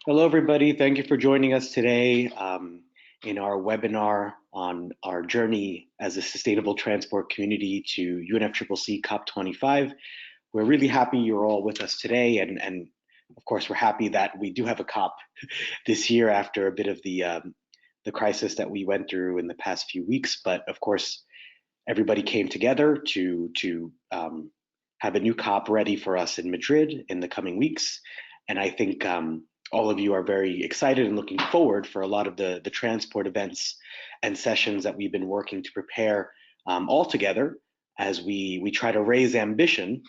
Hello, everybody. Thank you for joining us today in our webinar on our journey as a sustainable transport community to UNFCCC COP25. We're really happy you're all with us today, and of course, we're happy that we do have a COP this year after a bit of the crisis that we went through in the past few weeks. But of course, everybody came together to have a new COP ready for us in Madrid in the coming weeks, and I think all of you are very excited and looking forward for a lot of the transport events and sessions that we've been working to prepare all together as we try to raise ambition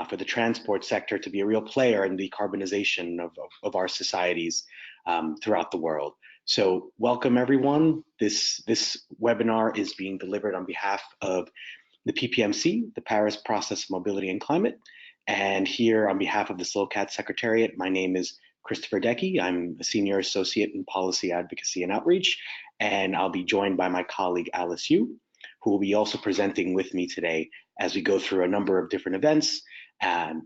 for the transport sector to be a real player in the decarbonization of our societies throughout the world. So welcome everyone. This webinar is being delivered on behalf of the PBMC, the Paris Process, Mobility and Climate. And here on behalf of the SLoCaT Secretariat, my name is Christopher Decky. I'm a Senior Associate in Policy Advocacy and Outreach, and I'll be joined by my colleague Alice Yu, who will be also presenting with me today as we go through a number of different events and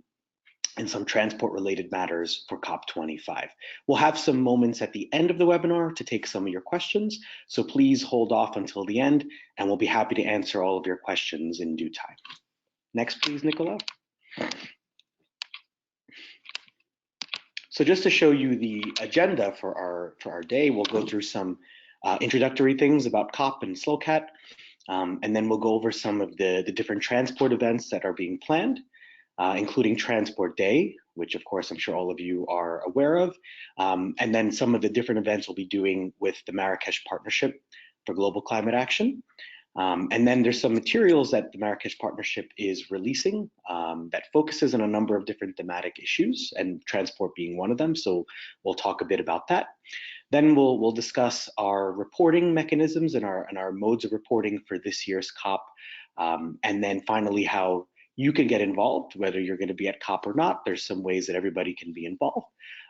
some transport-related matters for COP25. We'll have some moments at the end of the webinar to take some of your questions, so please hold off until the end, and we'll be happy to answer all of your questions in due time. Next, please, Nicola. So just to show you the agenda for our day, we'll go through some introductory things about COP and SlowCAT, and then we'll go over some of the different transport events that are being planned, including Transport Day, which of course I'm sure all of you are aware of, and then some of the different events we'll be doing with the Marrakesh Partnership for Global Climate Action. And then there's some materials that the Marrakesh Partnership is releasing that focuses on a number of different thematic issues, and transport being one of them. So we'll talk a bit about that. Then we'll discuss our reporting mechanisms and our modes of reporting for this year's COP. And then finally, how you can get involved, whether you're going to be at COP or not. There's some ways that everybody can be involved.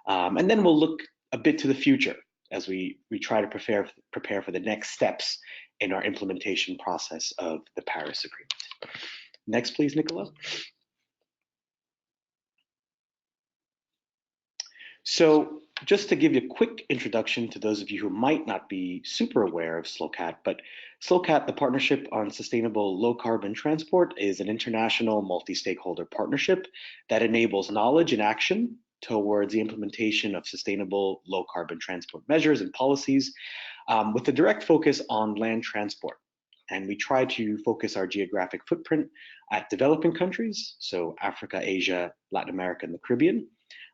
And then we'll look a bit to the future as we try to prepare for the next steps in our implementation process of the Paris Agreement. Next, please, Nicola. So just to give you a quick introduction to those of you who might not be super aware of SLoCaT, but SLoCaT, the Partnership on Sustainable Low Carbon Transport, is an international multi-stakeholder partnership that enables knowledge and action towards the implementation of sustainable low carbon transport measures and policies with a direct focus on land transport. And we try to focus our geographic footprint at developing countries, so Africa, Asia, Latin America, and the Caribbean.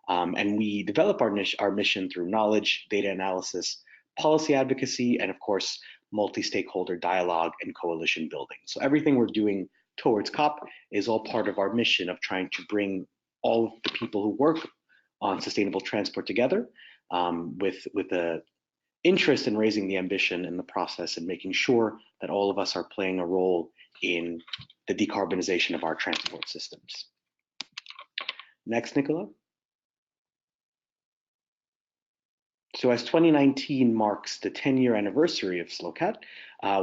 And we develop our mission through knowledge, data analysis, policy advocacy, and of course, multi-stakeholder dialogue and coalition building. So everything we're doing towards COP is all part of our mission of trying to bring all of the people who work on sustainable transport together with a interest in raising the ambition in the process and making sure that all of us are playing a role in the decarbonization of our transport systems. Next, Nicola. So as 2019 marks the 10-year anniversary of SLoCaT,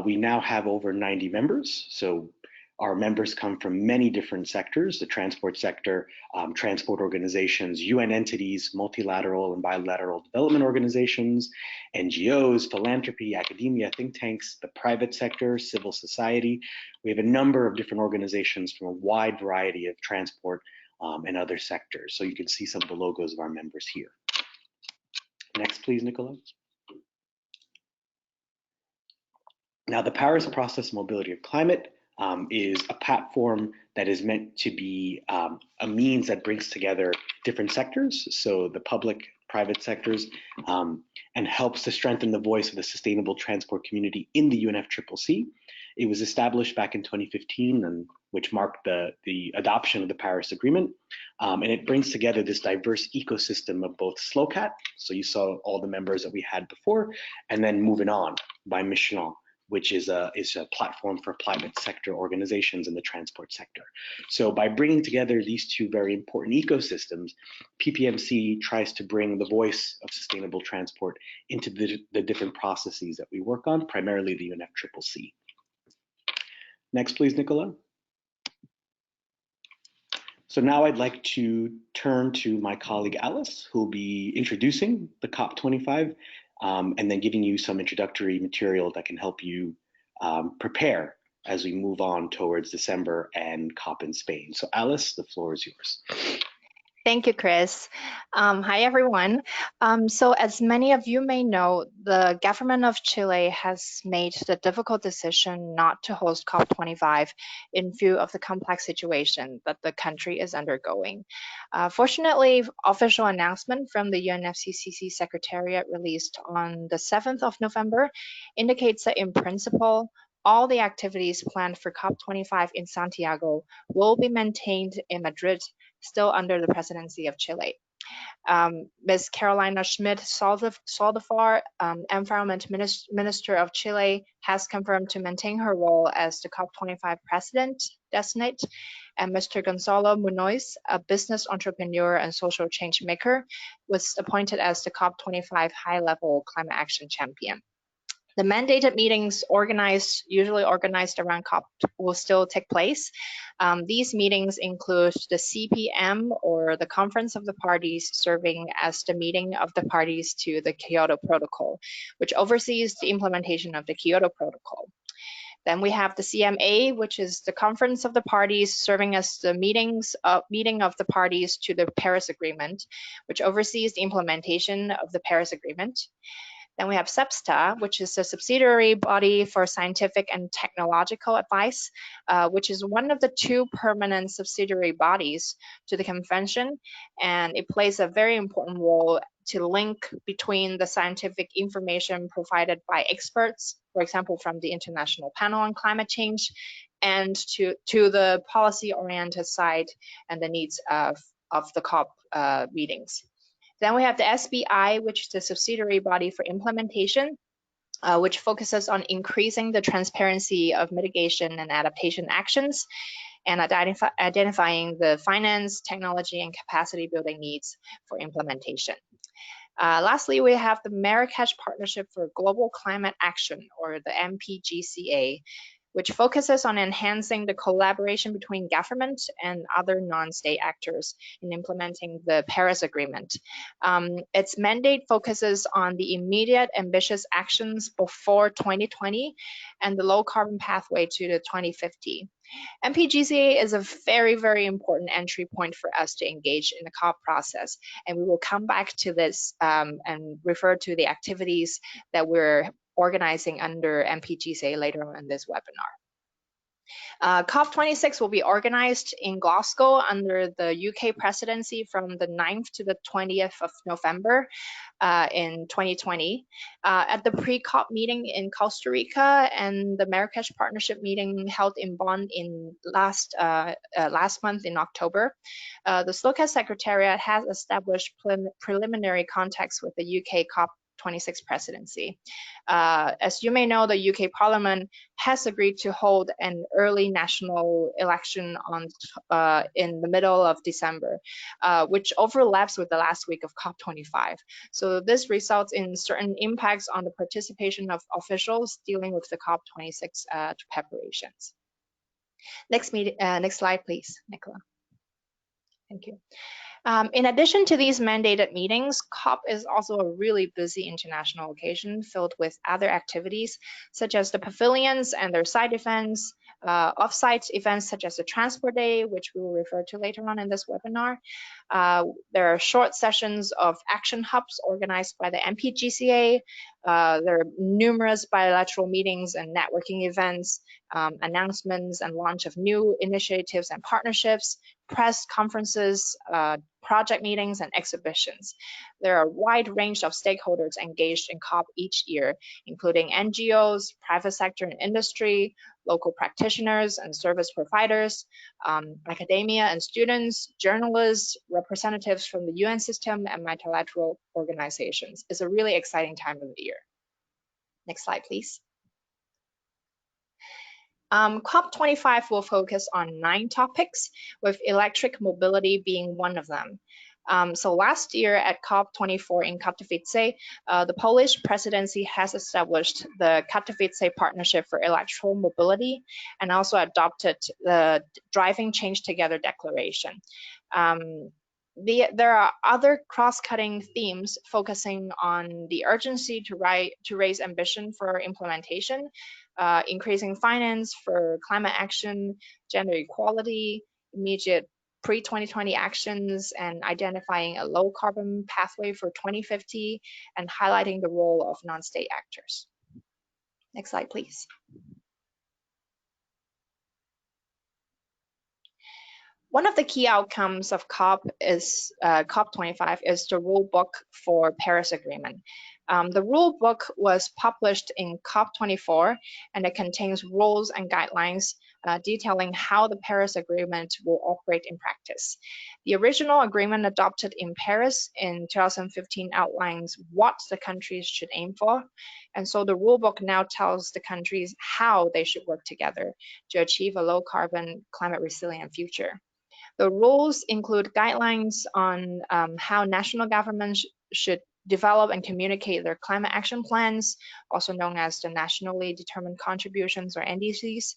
we now have over 90 members. So our members come from many different sectors: the transport sector, transport organizations, UN entities, multilateral and bilateral development organizations, NGOs, philanthropy, academia, think tanks, the private sector, civil society. We have a number of different organizations from a wide variety of transport and other sectors. So you can see some of the logos of our members here. Next, please, Nicola. Now, the Paris Process, Mobility and Climate is a platform that is meant to be a means that brings together different sectors, so the public, private sectors, and helps to strengthen the voice of the sustainable transport community in the UNFCCC. It was established back in 2015, and which marked the adoption of the Paris Agreement, and it brings together this diverse ecosystem of both SLoCAT, so you saw all the members that we had before, and then Moving On by Michelin, which is a platform for private sector organizations in the transport sector. So by bringing together these two very important ecosystems, PBMC tries to bring the voice of sustainable transport into the different processes that we work on, primarily the UNFCCC. Next, please, Nicola. So now I'd like to turn to my colleague Alice, who will be introducing the COP25 and then giving you some introductory material that can help you prepare as we move on towards December and COP in Spain. So Alice, the floor is yours. Thank you, Chris. Hi, everyone. So as many of you may know, the government of Chile has made the difficult decision not to host COP25 in view of the complex situation that the country is undergoing. Fortunately, official announcement from the UNFCCC Secretariat released on the 7th of November indicates that in principle, all the activities planned for COP25 in Santiago will be maintained in Madrid, still under the presidency of Chile. Ms. Carolina Schmidt-Soldefar, Environment Minister of Chile, has confirmed to maintain her role as the COP25 president designate, and Mr. Gonzalo Munoz, a business entrepreneur and social change maker, was appointed as the COP25 high-level climate action champion. The mandated meetings usually organized around COP will still take place. These meetings include the CPM, or the Conference of the Parties, serving as the meeting of the parties to the Kyoto Protocol, which oversees the implementation of the Kyoto Protocol. Then we have the CMA, which is the Conference of the Parties, serving as the meeting of the parties to the Paris Agreement, which oversees the implementation of the Paris Agreement. Then we have SEPSTA, which is a subsidiary body for scientific and technological advice, which is one of the two permanent subsidiary bodies to the convention, and it plays a very important role to link between the scientific information provided by experts, for example, from the International Panel on Climate Change, and to the policy-oriented side and the needs of the COP meetings. Then we have the SBI, which is the subsidiary body for implementation, which focuses on increasing the transparency of mitigation and adaptation actions and identifying the finance, technology, and capacity building needs for implementation. Lastly, we have the Marrakesh Partnership for Global Climate Action, or the MPGCA, which focuses on enhancing the collaboration between government and other non-state actors in implementing the Paris Agreement. Its mandate focuses on the immediate ambitious actions before 2020 and the low carbon pathway to the 2050. MPGCA is a very, very important entry point for us to engage in the COP process, and we will come back to this and refer to the activities that we're organizing under MPGCA later on in this webinar. COP26 will be organized in Glasgow under the UK presidency from the 9th to the 20th of November in 2020. At the pre-COP meeting in Costa Rica and the Marrakesh Partnership meeting held in Bonn in last month in October, the SLoCaT Secretariat has established preliminary contacts with the UK COP26 presidency. As you may know, the UK Parliament has agreed to hold an early national election in the middle of December, which overlaps with the last week of COP25. So this results in certain impacts on the participation of officials dealing with the COP26 preparations. Next slide, please, Nicola. Thank you. In addition to these mandated meetings, COP is also a really busy international occasion filled with other activities, such as the pavilions and their side events, off-site events such as the Transport Day, which we will refer to later on in this webinar. There are short sessions of action hubs organized by the MPGCA. There are numerous bilateral meetings and networking events, announcements and launch of new initiatives and partnerships, press conferences, project meetings, and exhibitions. There are a wide range of stakeholders engaged in COP each year, including NGOs, private sector and industry, local practitioners and service providers, academia and students, journalists, representatives from the UN system, and multilateral organizations. It's a really exciting time of the year. Next slide, please. COP25 will focus on 9 topics, with electric mobility being one of them. So last year at COP24 in Katowice, the Polish presidency has established the Katowice Partnership for Electrical Mobility and also adopted the Driving Change Together Declaration. There are other cross-cutting themes focusing on the urgency to raise ambition for implementation, increasing finance for climate action, gender equality, immediate pre-2020 actions, and identifying a low carbon pathway for 2050, and highlighting the role of non-state actors. Next slide, please. One of the key outcomes of COP25 is the rule book for Paris Agreement. The rule book was published in COP24, and it contains rules and guidelines detailing how the Paris Agreement will operate in practice. The original agreement adopted in Paris in 2015 outlines what the countries should aim for, and so the rule book now tells the countries how they should work together to achieve a low carbon, climate resilient future. The rules include guidelines on how national governments should develop and communicate their climate action plans, also known as the nationally determined contributions or NDCs.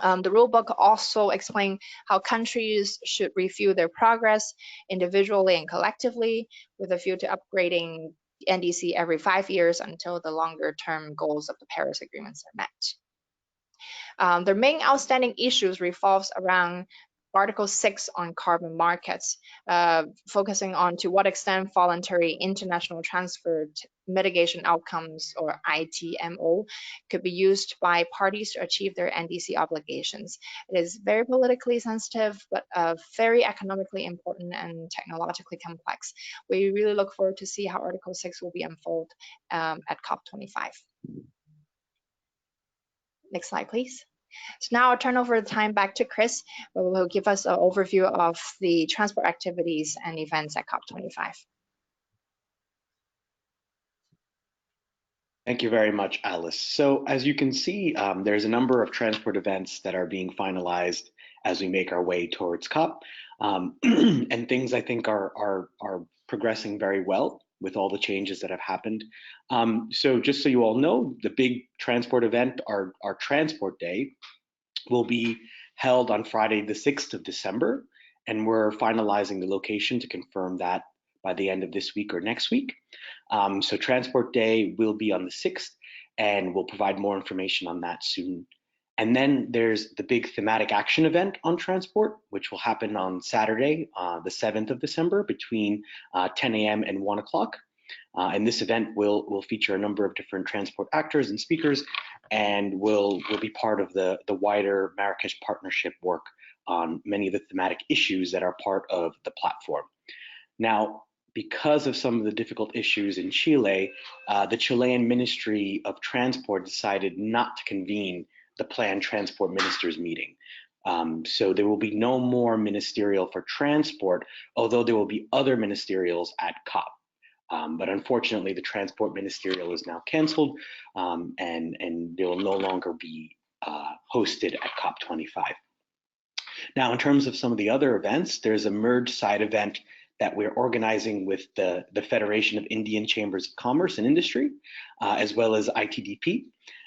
The rulebook also explains how countries should review their progress individually and collectively with a view to upgrading NDC every 5 years until the longer term goals of the Paris agreements are met. The main outstanding issues revolves around Article 6 on carbon markets, focusing on to what extent voluntary international transfer mitigation outcomes, or ITMO, could be used by parties to achieve their NDC obligations. It is very politically sensitive, but very economically important and technologically complex. We really look forward to see how Article 6 will be unfolded at COP25. Next slide, please. So now I'll turn over the time back to Chris, who will give us an overview of the transport activities and events at COP25. Thank you very much, Alice. So as you can see, there's a number of transport events that are being finalized as we make our way towards COP, and things I think are progressing very well with all the changes that have happened. So just so you all know, the big transport event, our Transport Day, will be held on Friday, the 6th of December, and we're finalizing the location to confirm that by the end of this week or next week. So Transport Day will be on the 6th, and we'll provide more information on that soon. And then there's the big thematic action event on transport, which will happen on Saturday, the 7th of December, between 10 a.m. and 1 o'clock. And this event will feature a number of different transport actors and speakers, and will be part of the wider Marrakesh Partnership work on many of the thematic issues that are part of the platform. Now, because of some of the difficult issues in Chile, the Chilean Ministry of Transport decided not to convene the planned transport ministers meeting. So there will be no more ministerial for transport, although there will be other ministerials at COP. But unfortunately, the transport ministerial is now canceled, and they will no longer be hosted at COP25. Now, in terms of some of the other events, there's a merge side event that we're organizing with the Federation of Indian Chambers of Commerce and Industry, as well as ITDP.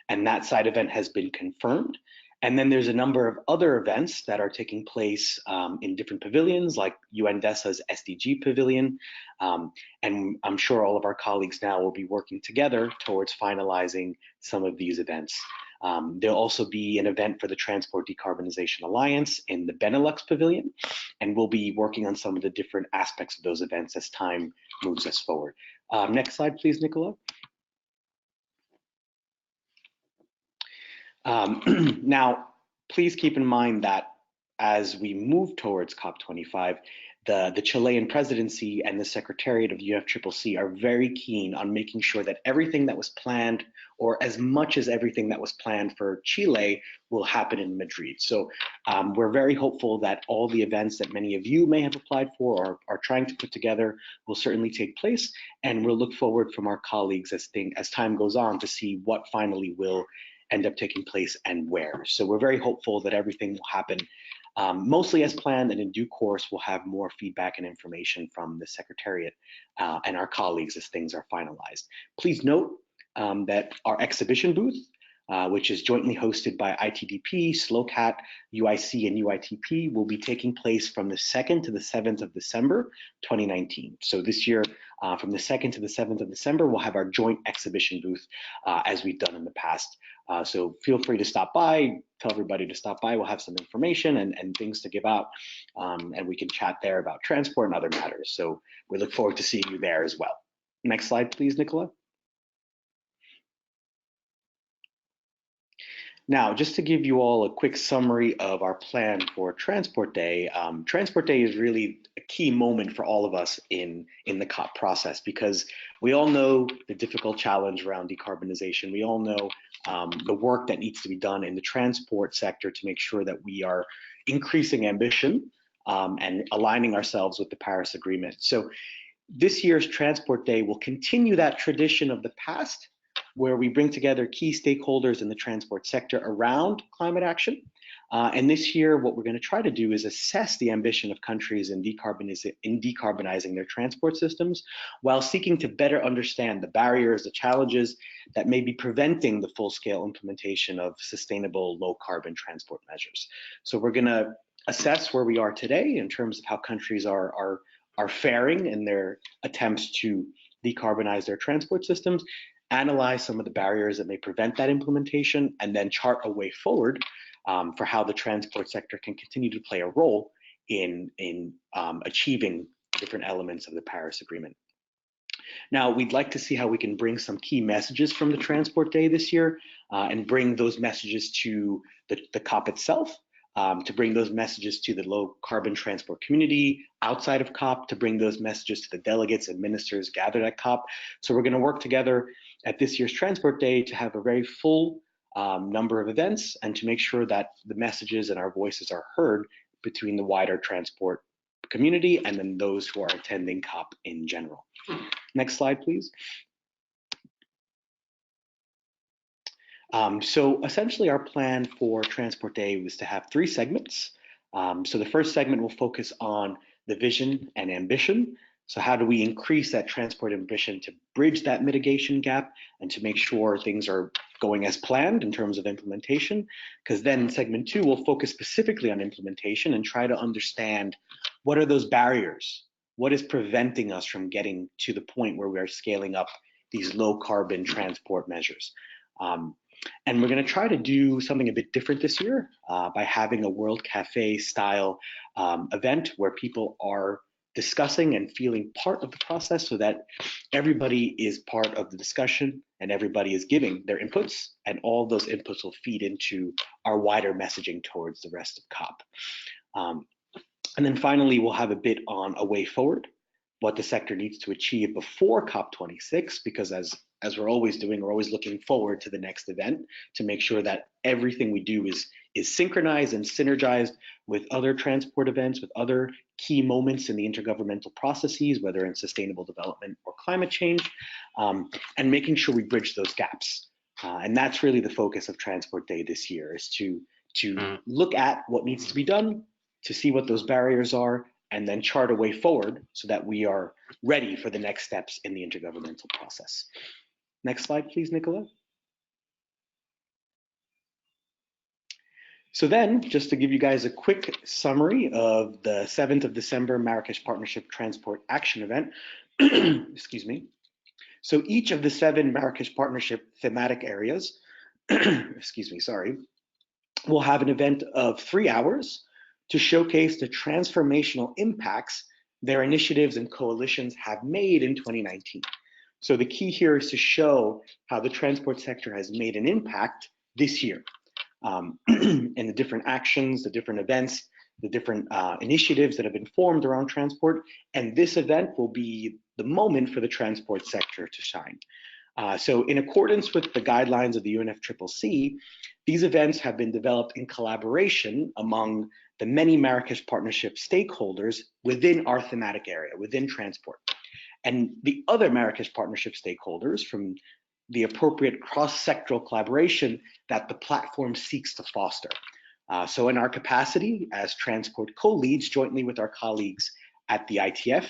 And that side event has been confirmed. And then there's a number of other events that are taking place in different pavilions, like UNDESA's SDG pavilion. And I'm sure all of our colleagues now will be working together towards finalizing some of these events. There'll also be an event for the Transport Decarbonization Alliance in the Benelux pavilion, and we'll be working on some of the different aspects of those events as time moves us forward. Next slide, please, Nicola. Now, please keep in mind that as we move towards COP25, the Chilean presidency and the Secretariat of UNFCCC are very keen on making sure that everything that was planned, or as much as everything that was planned for Chile, will happen in Madrid. So we're very hopeful that all the events that many of you may have applied for or are trying to put together will certainly take place, and we'll look forward from our colleagues as time goes on to see what finally will end up taking place and where. So we're very hopeful that everything will happen mostly as planned, and in due course, we'll have more feedback and information from the Secretariat and our colleagues as things are finalized. Please note that our exhibition booth, which is jointly hosted by ITDP, SLoCaT, UIC, and UITP, will be taking place from the 2nd to the 7th of December, 2019. So this year, from the 2nd to the 7th of December, we'll have our joint exhibition booth as we've done in the past. So feel free to stop by, tell everybody to stop by. We'll have some information and things to give out, and we can chat there about transport and other matters. So we look forward to seeing you there as well. Next slide, please, Nicola. Now, just to give you all a quick summary of our plan for Transport Day, Transport Day is really a key moment for all of us in the COP process, because we all know the difficult challenge around decarbonization. We all know the work that needs to be done in the transport sector to make sure that we are increasing ambition and aligning ourselves with the Paris Agreement. So this year's Transport Day will continue that tradition of the past, where we bring together key stakeholders in the transport sector around climate action. And this year, what we're going to try to do is assess the ambition of countries in decarbonizing their transport systems, while seeking to better understand the barriers, the challenges that may be preventing the full-scale implementation of sustainable low-carbon transport measures. So we're going to assess where we are today in terms of how countries are faring in their attempts to decarbonize their transport systems, analyze some of the barriers that may prevent that implementation, and then chart a way forward for how the transport sector can continue to play a role in achieving different elements of the Paris Agreement. Now, we'd like to see how we can bring some key messages from the Transport Day this year and bring those messages to the COP itself, to bring those messages to the low carbon transport community outside of COP, to bring those messages to the delegates and ministers gathered at COP. So we're going to work together at this year's Transport Day to have a very full number of events and to make sure that the messages and our voices are heard between the wider transport community and then those who are attending COP in general. Next slide, please. So essentially our plan for Transport Day was to have 3 segments. So the first segment will focus on the vision and ambition. So how do we increase that transport ambition to bridge that mitigation gap and to make sure things are going as planned in terms of implementation? Because then segment 2 will focus specifically on implementation and try to understand what are those barriers? What is preventing us from getting to the point where we are scaling up these low carbon transport measures? And we're going to try to do something a bit different this year by having a World Cafe style event where people are discussing and feeling part of the process, so that everybody is part of the discussion and everybody is giving their inputs, and all those inputs will feed into our wider messaging towards the rest of COP. And then finally, we'll have a bit on a way forward, what the sector needs to achieve before COP26, because as we're always doing, we're always looking forward to the next event to make sure that everything we do is synchronized and synergized with other transport events, with other key moments in the intergovernmental processes, whether in sustainable development or climate change, and making sure we bridge those gaps. And that's really the focus of Transport Day this year, is to look at what needs to be done, to see what those barriers are, and then chart a way forward so that we are ready for the next steps in the intergovernmental process. Next slide, please, Nicola. So then, just to give you guys a quick summary of the 7th of December Marrakesh Partnership Transport Action Event, excuse me. So each of the 7 Marrakesh Partnership thematic areas, excuse me, sorry, will have an event of 3 hours to showcase the transformational impacts their initiatives and coalitions have made in 2019. So the key here is to show how the transport sector has made an impact this year. And the different actions, the different events, the different initiatives that have been formed around transport. And this event will be the moment for the transport sector to shine. So in accordance with the guidelines of the UNFCCC, these events have been developed in collaboration among the many Marrakesh Partnership stakeholders within our thematic area, within transport. And the other Marrakesh Partnership stakeholders from the appropriate cross-sectoral collaboration that the platform seeks to foster. So in our capacity as transport co-leads jointly with our colleagues at the ITF,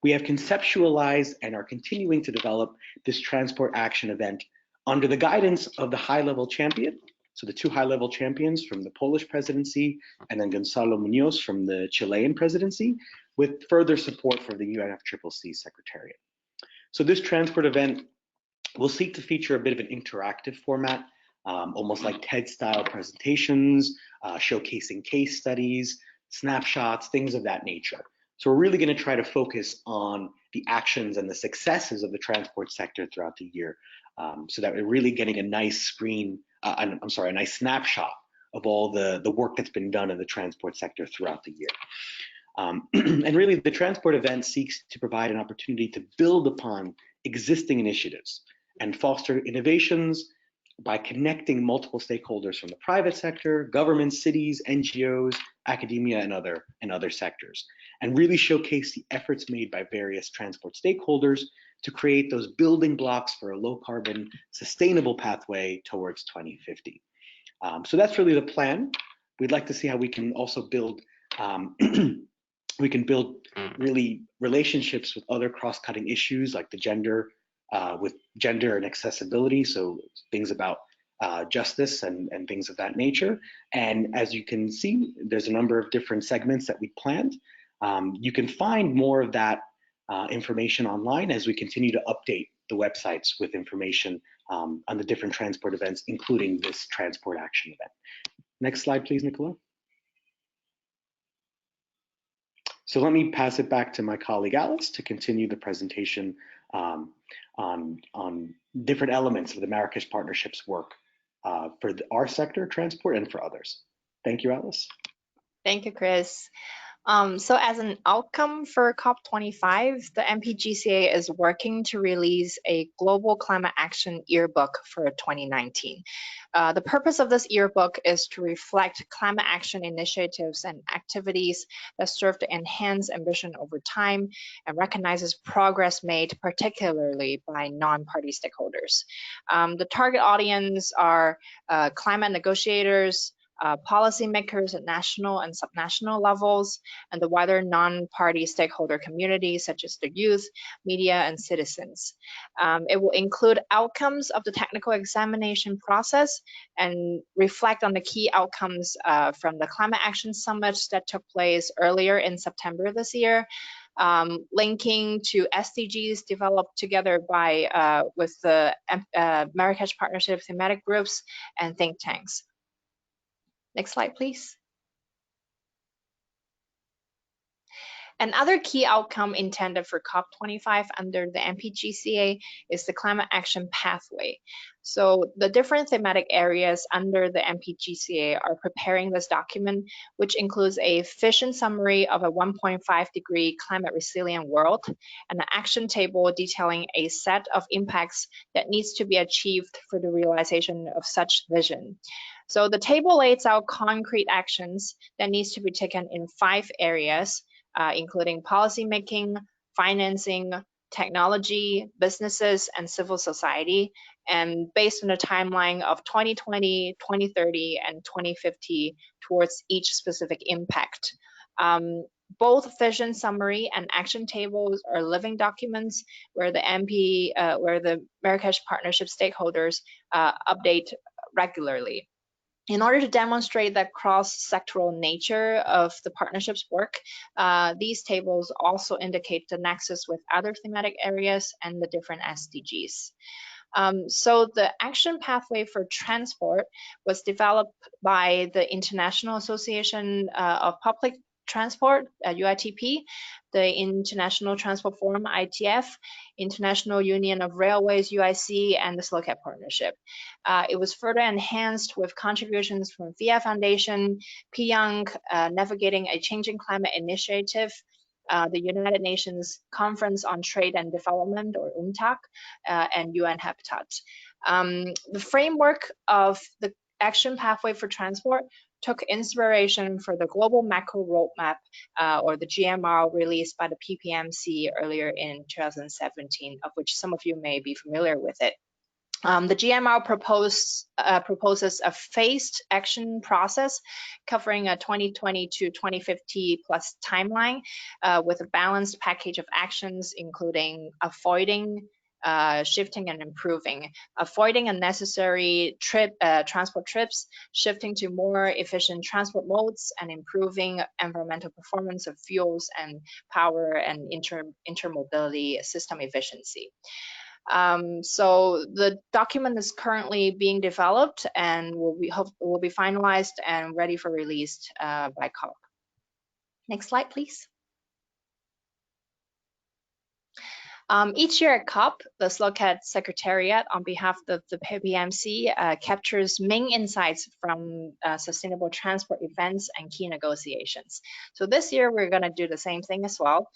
we have conceptualized and are continuing to develop this transport action event under the guidance of the high-level champion. So the two high-level champions from the Polish presidency and then Gonzalo Munoz from the Chilean presidency, with further support from the UNFCCC Secretariat. So this transport event will seek to feature a bit of an interactive format, almost like TED-style presentations, showcasing case studies, snapshots, things of that nature. So we're really going to try to focus on the actions and the successes of the transport sector throughout the year, so that we're really getting a nice a nice snapshot of all the work that's been done in the transport sector throughout the year. And really, the transport event seeks to provide an opportunity to build upon existing initiatives and foster innovations by connecting multiple stakeholders from the private sector, government, cities, NGOs, academia, and other sectors, and really showcase the efforts made by various transport stakeholders to create those building blocks for a low-carbon, sustainable pathway towards 2050. So that's really the plan. We'd like to see how we can also build really relationships with other cross-cutting issues like the gender and accessibility, so things about justice and things of that nature. And as you can see, there's a number of different segments that we planned. You can find more of that information online as we continue to update the websites with information on the different transport events, including this transport action event. Next slide, please, Nicola. So let me pass it back to my colleague Alice to continue the presentation on different elements of the Marrakesh Partnership's work for our sector, transport, and for others. Thank you, Alice. Thank you, Chris. So as an outcome for COP25, the MPGCA is working to release a global climate action yearbook for 2019. The purpose of this yearbook is to reflect climate action initiatives and activities that serve to enhance ambition over time and recognizes progress made particularly by non-party stakeholders. The target audience are climate negotiators, policymakers at national and subnational levels, and the wider non-party stakeholder community, such as the youth, media, and citizens. It will include outcomes of the technical examination process and reflect on the key outcomes from the Climate Action Summit that took place earlier in September this year, linking to SDGs developed together with the Marrakesh Partnership thematic groups and think tanks. Next slide, please. Another key outcome intended for COP25 under the MPGCA is the climate action pathway. So the different thematic areas under the MPGCA are preparing this document, which includes a vision summary of a 1.5-degree climate resilient world and an action table detailing a set of impacts that needs to be achieved for the realization of such vision. So the table lays out concrete actions that needs to be taken in 5 areas, including policymaking, financing, technology, businesses, and civil society, and based on a timeline of 2020, 2030, and 2050 towards each specific impact. Both vision summary and action tables are living documents where the Marrakesh Partnership stakeholders update regularly. In order to demonstrate the cross-sectoral nature of the partnership's work, these tables also indicate the nexus with other thematic areas and the different SDGs. So the action pathway for transport was developed by the International Association of Public Transport, UITP, the International Transport Forum, ITF, International Union of Railways, UIC, and the SLoCaT Partnership. It was further enhanced with contributions from VIA Foundation, PYONG, Navigating a Changing Climate Initiative, the United Nations Conference on Trade and Development, or UNCTAD, and UN Habitat. The framework of the action pathway for transport took inspiration for the Global Macro Roadmap, or the GMR, released by the PBMC earlier in 2017, of which some of you may be familiar with it. The GMR proposes a phased action process covering a 2020 to 2050 plus timeline with a balanced package of actions, including avoiding, shifting, and improving, avoiding unnecessary transport trips, shifting to more efficient transport modes, and improving environmental performance of fuels and power and intermobility system efficiency. So the document is currently being developed and will be finalized and ready for release by COP. Next slide, please. Each year at COP, the SLoCaT Secretariat, on behalf of the PBMC, captures main insights from sustainable transport events and key negotiations. So this year, we're going to do the same thing as well,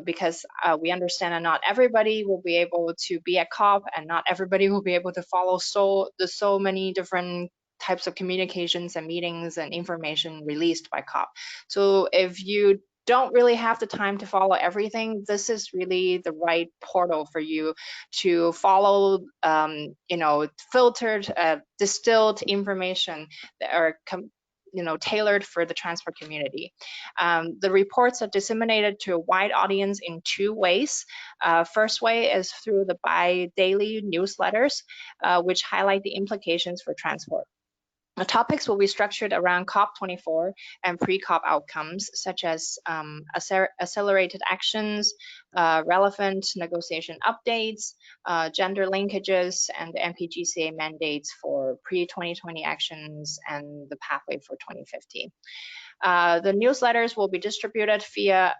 because we understand that not everybody will be able to be at COP, and not everybody will be able to follow so many different types of communications and meetings and information released by COP. So if you don't really have the time to follow everything, this is really the right portal for you to follow, filtered, distilled information that are tailored for the transport community. The reports are disseminated to a wide audience in two ways. First way is through the bi-daily newsletters, which highlight the implications for transport. The topics will be structured around COP24 and pre-COP outcomes, such as accelerated actions, relevant negotiation updates, gender linkages, and the MPGCA mandates for pre-2020 actions and the pathway for 2050. The newsletters will be distributed via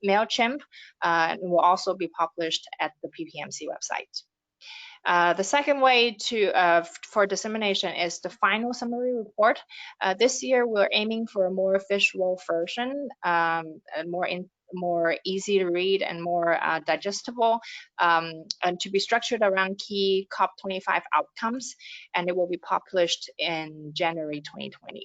MailChimp and will also be published at the PBMC website. The second way for dissemination is the final summary report. This year, we're aiming for a more visual version, more easy to read and more digestible, and to be structured around key COP25 outcomes, and it will be published in January 2020.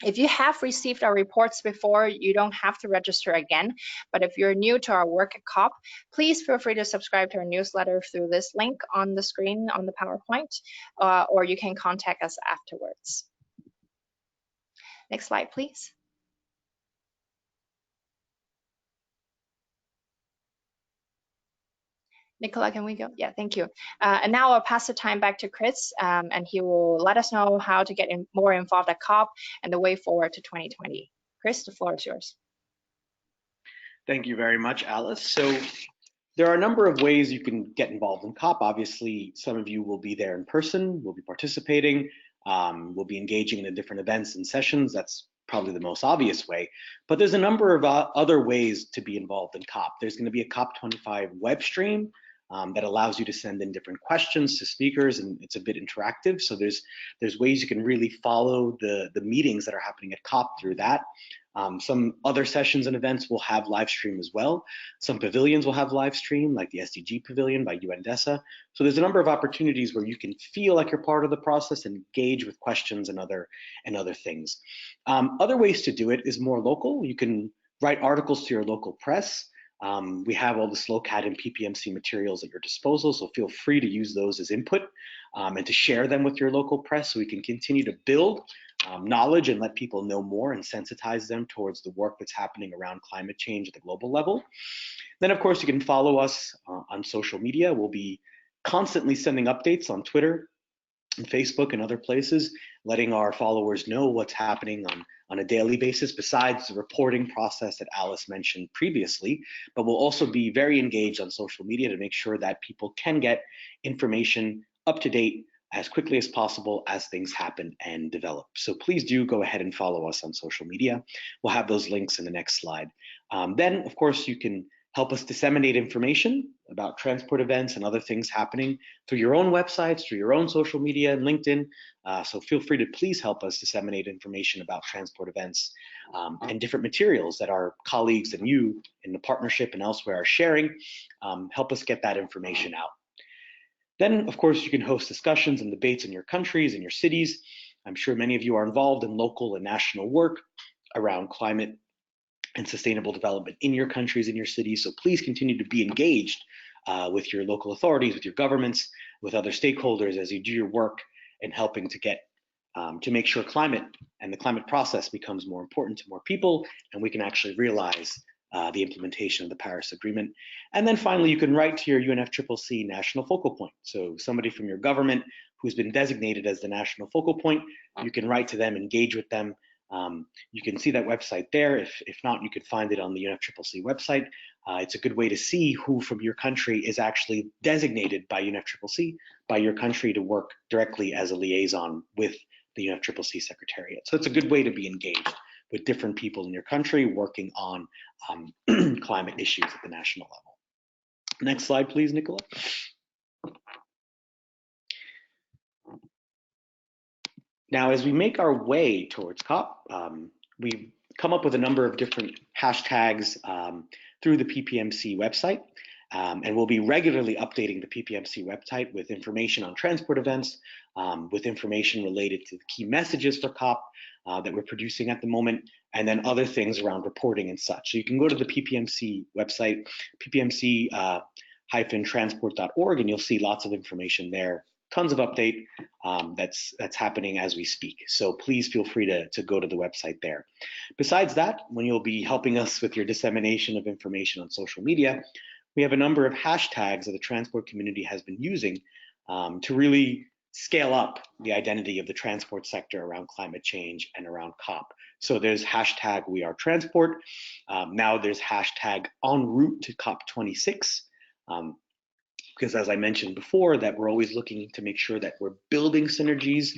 If you have received our reports before, you don't have to register again. But if you're new to our work at COP, please feel free to subscribe to our newsletter through this link on the screen on the PowerPoint, or you can contact us afterwards. Next slide, please. Nicola, can we go? Yeah, thank you. And now I'll pass the time back to Chris, and he will let us know how to get more involved at COP and the way forward to 2020. Chris, the floor is yours. Thank you very much, Alice. So there are a number of ways you can get involved in COP. Obviously, some of you will be there in person, will be participating, will be engaging in the different events and sessions. That's probably the most obvious way, but there's a number of other ways to be involved in COP. There's going to be a COP25 web stream that allows you to send in different questions to speakers, and it's a bit interactive. So there's ways you can really follow the meetings that are happening at COP through that. Some other sessions and events will have live stream as well. Some pavilions will have live stream, like the SDG Pavilion by UNFCCC. So there's a number of opportunities where you can feel like you're part of the process and engage with questions and other things. Other ways to do it is more local. You can write articles to your local press. We have all the SlowCAT and PBMC materials at your disposal, so feel free to use those as input and to share them with your local press so we can continue to build knowledge and let people know more and sensitize them towards the work that's happening around climate change at the global level. Then, of course, you can follow us on social media. We'll be constantly sending updates on Twitter and Facebook and other places, letting our followers know what's happening on a daily basis, besides the reporting process that Alice mentioned previously. But we'll also be very engaged on social media to make sure that people can get information up to date as quickly as possible as things happen and develop. So please do go ahead and follow us on social media. We'll have those links in the next slide. Then, of course, you can help us disseminate information about transport events and other things happening through your own websites, through your own social media and LinkedIn. So feel free to please help us disseminate information about transport events and different materials that our colleagues and you in the partnership and elsewhere are sharing. Help us get that information out. Then, of course, you can host discussions and debates in your countries and your cities. I'm sure many of you are involved in local and national work around climate and sustainable development in your countries and your cities. So please continue to be engaged with your local authorities, with your governments, with other stakeholders as you do your work in helping to get to make sure climate and the climate process becomes more important to more people, and we can actually realize the implementation of the Paris Agreement. And then finally, you can write to your UNFCCC national focal point. So somebody from your government who's been designated as the national focal point, you can write to them, engage with them. You can see that website there. If not, you could find it on the UNFCCC website. It's a good way to see who from your country is actually designated by UNFCCC, by your country, to work directly as a liaison with the UNFCCC Secretariat. So it's a good way to be engaged with different people in your country working on climate issues at the national level. Next slide, please, Nicola. Now, as we make our way towards COP, we've come up with a number of different hashtags through the PBMC website, and we'll be regularly updating the PBMC website with information on transport events, with information related to the key messages for COP that we're producing at the moment, and then other things around reporting and such. So you can go to the PBMC website, ppmc-transport.org, and you'll see lots of information there. Tons of update that's happening as we speak. So please feel free to go to the website there. Besides that, when you'll be helping us with your dissemination of information on social media, we have a number of hashtags that the transport community has been using to really scale up the identity of the transport sector around climate change and around COP. So there's hashtag We Are Transport. Now there's hashtag En Route to COP26. Because as I mentioned before, that we're always looking to make sure that we're building synergies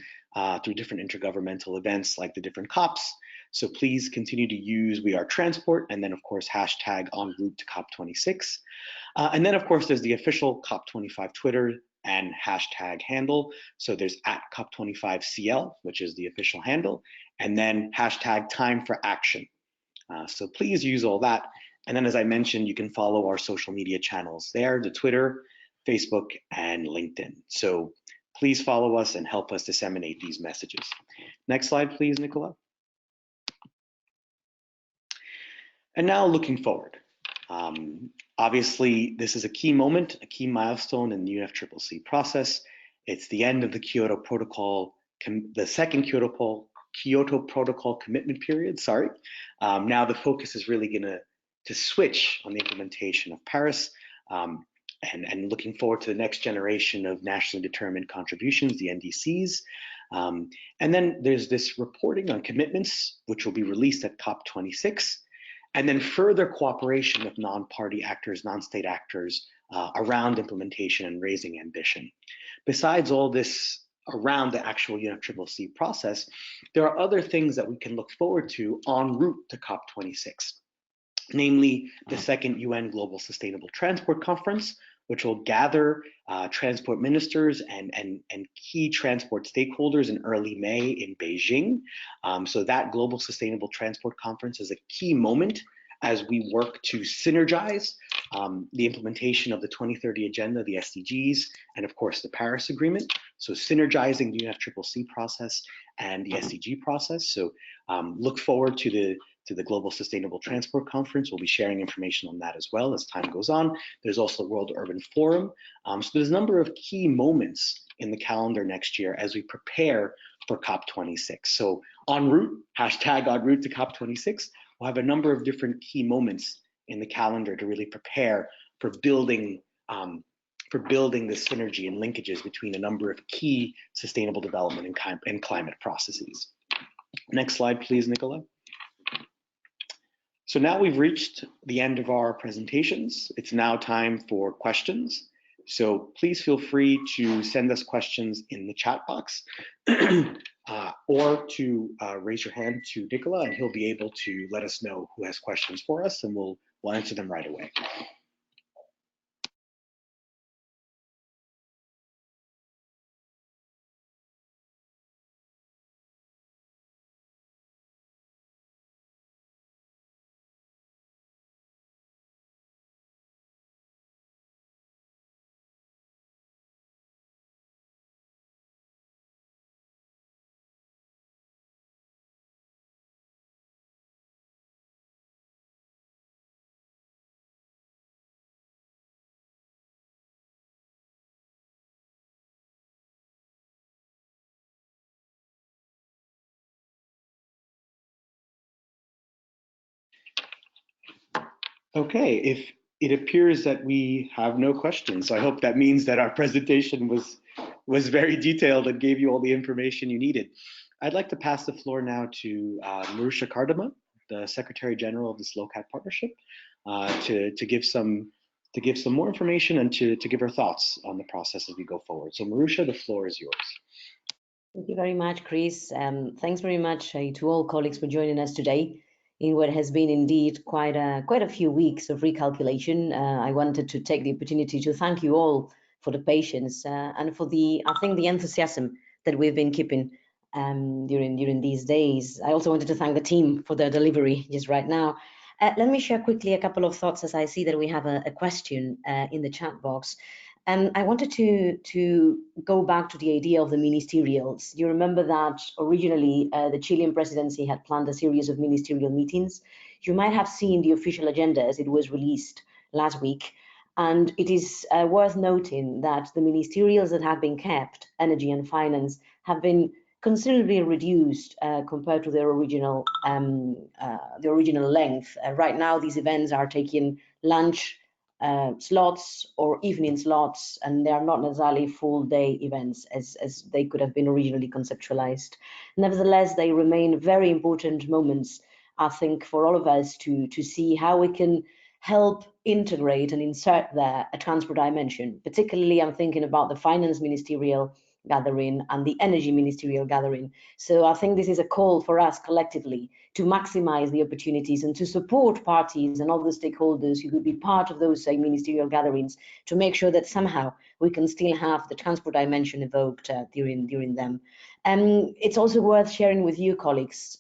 through different intergovernmental events like the different COPs. So please continue to use We Are Transport, and then of course hashtag En Route to COP26. And then of course there's the official COP25 Twitter and hashtag handle. So there's @COP25CL, which is the official handle, and then hashtag Time for Action. So please use all that. And then as I mentioned, you can follow our social media channels there, the Twitter, Facebook, and LinkedIn. So please follow us and help us disseminate these messages. Next slide, please, Nicola. And now looking forward. Obviously, this is a key moment, a key milestone in the UNFCCC process. It's the end of the Kyoto Protocol, the second Kyoto Protocol commitment period, sorry. Now the focus is really gonna to switch on the implementation of Paris, and looking forward to the next generation of nationally determined contributions, the NDCs. And then there's this reporting on commitments, which will be released at COP26, and then further cooperation with non-party actors, non-state actors around implementation and raising ambition. Besides all this around the actual UNFCCC process, there are other things that we can look forward to en route to COP26. Namely the second UN Global Sustainable Transport Conference, which will gather transport ministers and key transport stakeholders in early May in Beijing. So that Global Sustainable Transport Conference is a key moment as we work to synergize the implementation of the 2030 Agenda, the SDGs, and of course the Paris Agreement. So synergizing the UNFCCC process and the SDG process. So look forward to the Global Sustainable Transport Conference. We'll be sharing information on that as well as time goes on. There's also the World Urban Forum. So there's a number of key moments in the calendar next year as we prepare for COP26. So en route, hashtag en route to COP26, we'll have a number of different key moments in the calendar to really prepare for building the synergy and linkages between a number of key sustainable development and climate processes. Next slide, please, Nicola. So now we've reached the end of our presentations. It's now time for questions. So please feel free to send us questions in the chat box or to raise your hand to Nicola, and he'll be able to let us know who has questions for us, and we'll answer them right away. Okay, if it appears that we have no questions, so I hope that means that our presentation was very detailed and gave you all the information you needed. I'd like to pass the floor now to Marusha Cardama, the Secretary General of the SLoCaT Partnership, to give some more information and to give her thoughts on the process as we go forward. So Marusha, the floor is yours. Thank you very much, Chris. Thanks very much to all colleagues for joining us today in what has been indeed quite a few weeks of recalculation. I wanted to take the opportunity to thank you all for the patience and for the enthusiasm that we've been keeping during these days. I also wanted to thank the team for their delivery just right now. Let me share quickly a couple of thoughts as I see that we have a question in the chat box. I wanted to go back to the idea of the ministerials. You remember that originally the Chilean presidency had planned a series of ministerial meetings. You might have seen the official agenda as it was released last week. And it is worth noting that the ministerials that have been kept, energy and finance, have been considerably reduced compared to their original length. Right now, these events are taking lunch slots or evening slots, and they are not necessarily full day events as they could have been originally conceptualized. Nevertheless, they remain very important moments, I think, for all of us to see how we can help integrate and insert there a transport dimension. Particularly, I'm thinking about the finance ministerial gathering and the energy ministerial gathering. So I think this is a call for us collectively to maximize the opportunities and to support parties and other stakeholders who could be part of those ministerial gatherings to make sure that somehow we can still have the transport dimension evoked during them. It's also worth sharing with you, colleagues,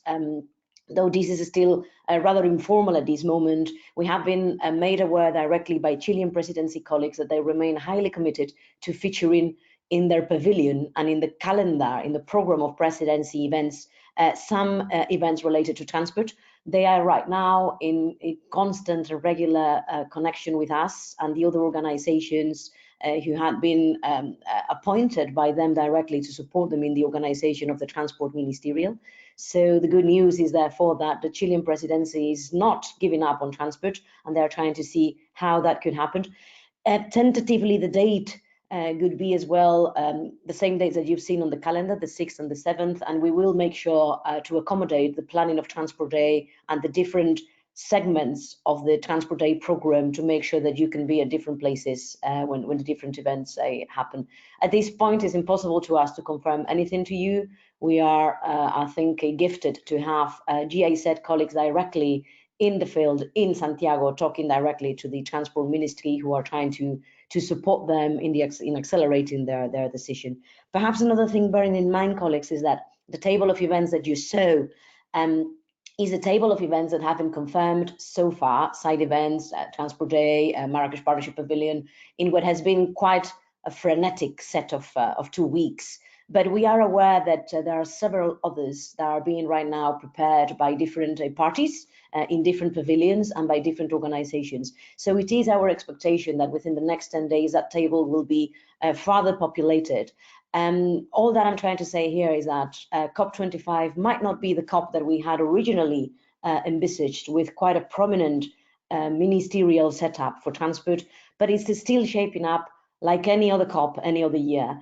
though this is still rather informal at this moment, we have been made aware directly by Chilean presidency colleagues that they remain highly committed to featuring in their pavilion and in the calendar, in the program of presidency events, some events related to transport. They are right now in a constant and regular connection with us and the other organizations who had been appointed by them directly to support them in the organization of the Transport Ministerial. So the good news is therefore that the Chilean presidency is not giving up on transport, and they're trying to see how that could happen. Tentatively, the date could be as well the same dates that you've seen on the calendar, the 6th and the 7th, and we will make sure to accommodate the planning of Transport Day and the different segments of the Transport Day program to make sure that you can be at different places when the different events happen. At this point, it's impossible to us to confirm anything to you. We are, I think, gifted to have GIZ colleagues directly in the field in Santiago, talking directly to the Transport Ministry, who are trying to support them in accelerating their decision. Perhaps another thing bearing in mind, colleagues, is that the table of events that you saw is a table of events that have been confirmed so far, side events, Transport Day, Marrakesh Partnership Pavilion, in what has been quite a frenetic set of 2 weeks. But we are aware that there are several others that are being right now prepared by different parties in different pavilions and by different organizations. So it is our expectation that within the next 10 days, that table will be further populated. All that I'm trying to say here is that COP25 might not be the COP that we had originally envisaged, with quite a prominent ministerial setup for transport, but it's still shaping up like any other COP, any other year,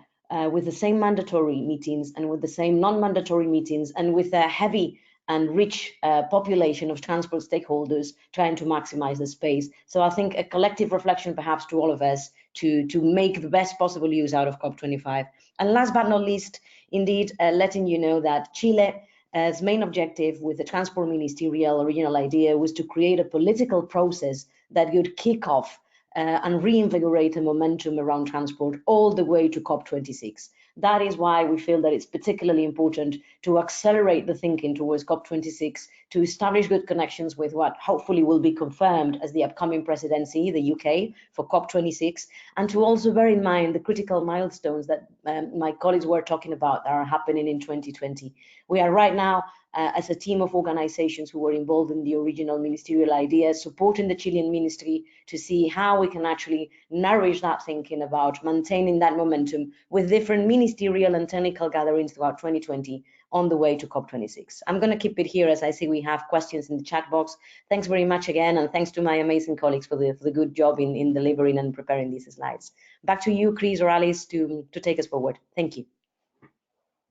with the same mandatory meetings and with the same non-mandatory meetings and with a heavy and rich population of transport stakeholders trying to maximize the space. So I think a collective reflection perhaps to all of us to make the best possible use out of COP25. And last but not least, indeed, letting you know that Chile's main objective with the Transport Ministerial original idea was to create a political process that would kick off and reinvigorate the momentum around transport all the way to COP26. That is why we feel that it's particularly important to accelerate the thinking towards COP26, to establish good connections with what hopefully will be confirmed as the upcoming presidency, the UK, for COP26, and to also bear in mind the critical milestones that my colleagues were talking about that are happening in 2020. We are right now as a team of organizations who were involved in the original ministerial idea, supporting the Chilean ministry to see how we can actually nourish that thinking about maintaining that momentum with different ministerial and technical gatherings throughout 2020 on the way to COP26. I'm going to keep it here as I see we have questions in the chat box. Thanks very much again, and thanks to my amazing colleagues for the good job in delivering and preparing these slides. Back to you, Chris or Alice, to take us forward. Thank you.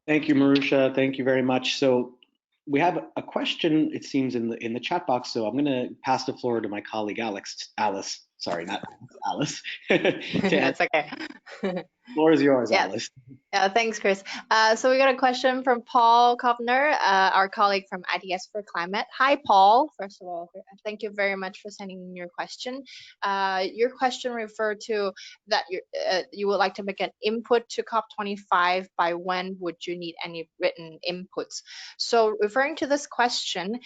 Thank you, Marusha. Thank you very much. So we have a question, it seems, in the chat box. So I'm going to pass the floor to my colleague Alice. Sorry, not Alice. That's okay. The floor is yours, Yeah. Alice. Yeah, thanks, Chris. So we got a question from Paul Kovner, our colleague from ITS for Climate. Hi, Paul. First of all, thank you very much for sending in your question. Your question referred to that you would like to make an input to COP25. By when would you need any written inputs? So referring to this question,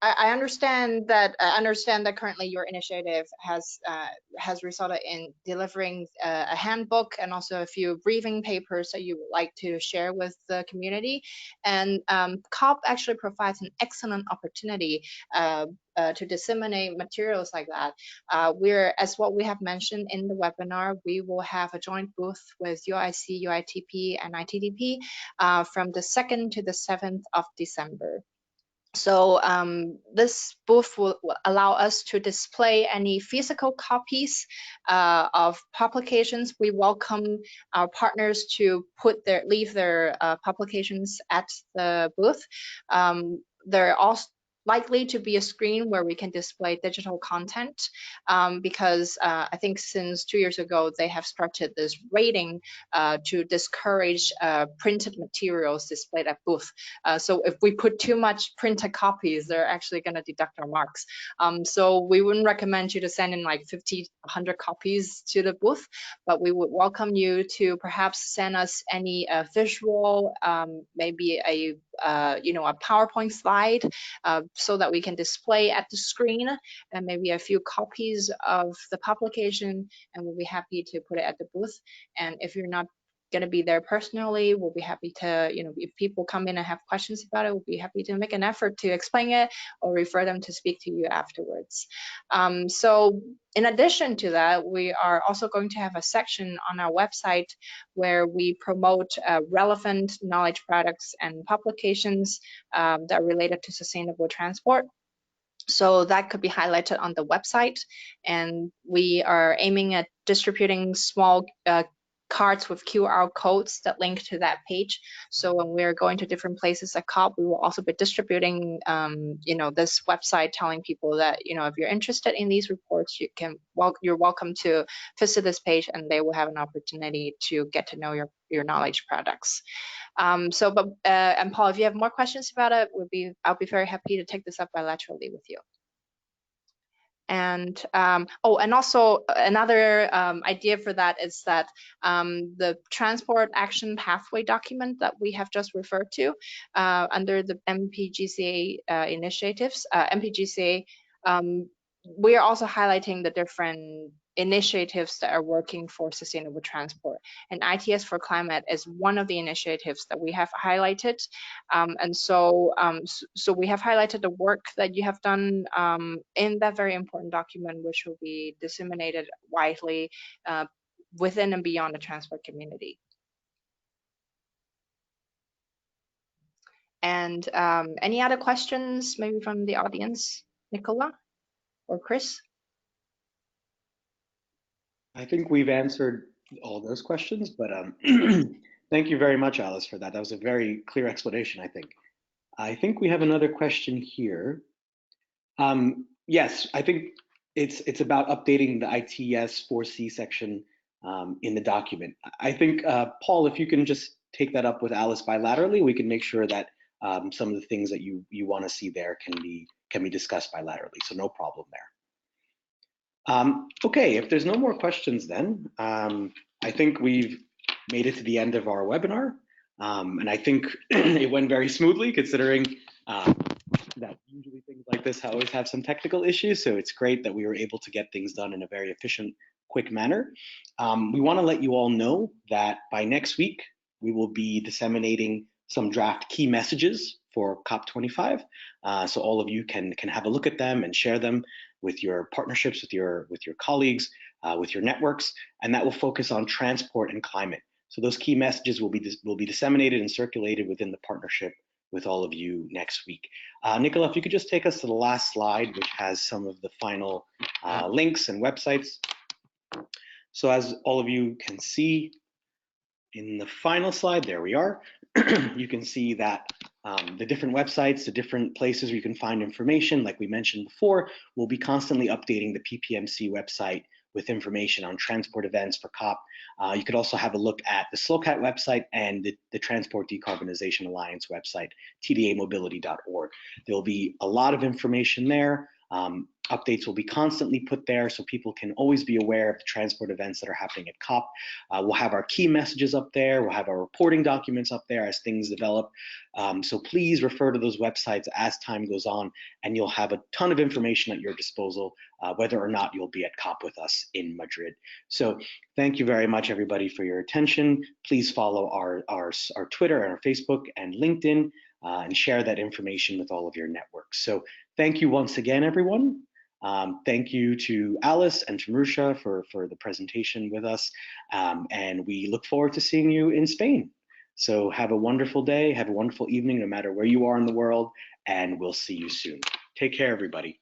I understand that currently your initiative has resulted in delivering a handbook and also a few briefing papers that you would like to share with the community. And COP actually provides an excellent opportunity to disseminate materials like that. As what we have mentioned in the webinar, we will have a joint booth with UIC, UITP, and ITDP from the 2nd to the 7th of December. So this booth will allow us to display any physical copies of publications. We welcome our partners to leave their publications at the booth. There are also likely to be a screen where we can display digital content because I think since 2 years ago, they have started this rating to discourage printed materials displayed at booth. So if we put too much printed copies, they're actually going to deduct our marks. So we wouldn't recommend you to send in like 50, 100 copies to the booth, but we would welcome you to perhaps send us any visual, maybe a PowerPoint slide so that we can display at the screen and maybe a few copies of the publication, and we'll be happy to put it at the booth. And if you're not going to be there personally, we'll be happy to, if people come in and have questions about it, we'll be happy to make an effort to explain it or refer them to speak to you afterwards. So in addition to that, we are also going to have a section on our website where we promote relevant knowledge products and publications that are related to sustainable transport. So that could be highlighted on the website, and we are aiming at distributing small cards with QR codes that link to that page. So when we're going to different places at COP, we will also be distributing, this website, telling people that, if you're interested in these reports, you're welcome to visit this page, and they will have an opportunity to get to know your knowledge products. And Paul, if you have more questions about it, I'll be very happy to take this up bilaterally with you. And and also another idea for that is that the Transport Action Pathway document that we have just referred to under the MPGCA initiatives, MPGCA, we are also highlighting the different initiatives that are working for sustainable transport, and ITS for Climate is one of the initiatives that we have highlighted. So we have highlighted the work that you have done in that very important document, which will be disseminated widely within and beyond the transport community. And any other questions, maybe from the audience, Nicola or Chris? I think we've answered all those questions, but thank you very much, Alice, for that. That was a very clear explanation, I think. I think we have another question here. Yes, I think it's about updating the ITS 4C section in the document. I think, Paul, if you can just take that up with Alice bilaterally, we can make sure that some of the things that you want to see there can be discussed bilaterally, so no problem there. Okay, if there's no more questions then, I think we've made it to the end of our webinar. And I think it went very smoothly, considering that usually things like this always have some technical issues. So it's great that we were able to get things done in a very efficient, quick manner. We want to let you all know that by next week, we will be disseminating some draft key messages for COP25. So all of you can have a look at them and share them with your partnerships, with your colleagues, with your networks, and that will focus on transport and climate. So those key messages will be disseminated and circulated within the partnership with all of you next week. Nicola, if you could just take us to the last slide, which has some of the final links and websites. So as all of you can see in the final slide, there we are, you can see that the different websites, the different places where you can find information, like we mentioned before, we'll be constantly updating the PBMC website with information on transport events for COP. You could also have a look at the SlowCAT website and the Transport Decarbonization Alliance website, tdamobility.org. There'll be a lot of information there. Updates will be constantly put there so people can always be aware of the transport events that are happening at COP. We'll have our key messages up there. We'll have our reporting documents up there as things develop. So please refer to those websites as time goes on, and you'll have a ton of information at your disposal, whether or not you'll be at COP with us in Madrid. So thank you very much, everybody, for your attention. Please follow our Twitter and our Facebook and LinkedIn, and share that information with all of your networks. So thank you once again, everyone. Thank you to Alice and to Marusha for the presentation with us, and we look forward to seeing you in Spain. So have a wonderful day, have a wonderful evening, no matter where you are in the world, and we'll see you soon. Take care, everybody.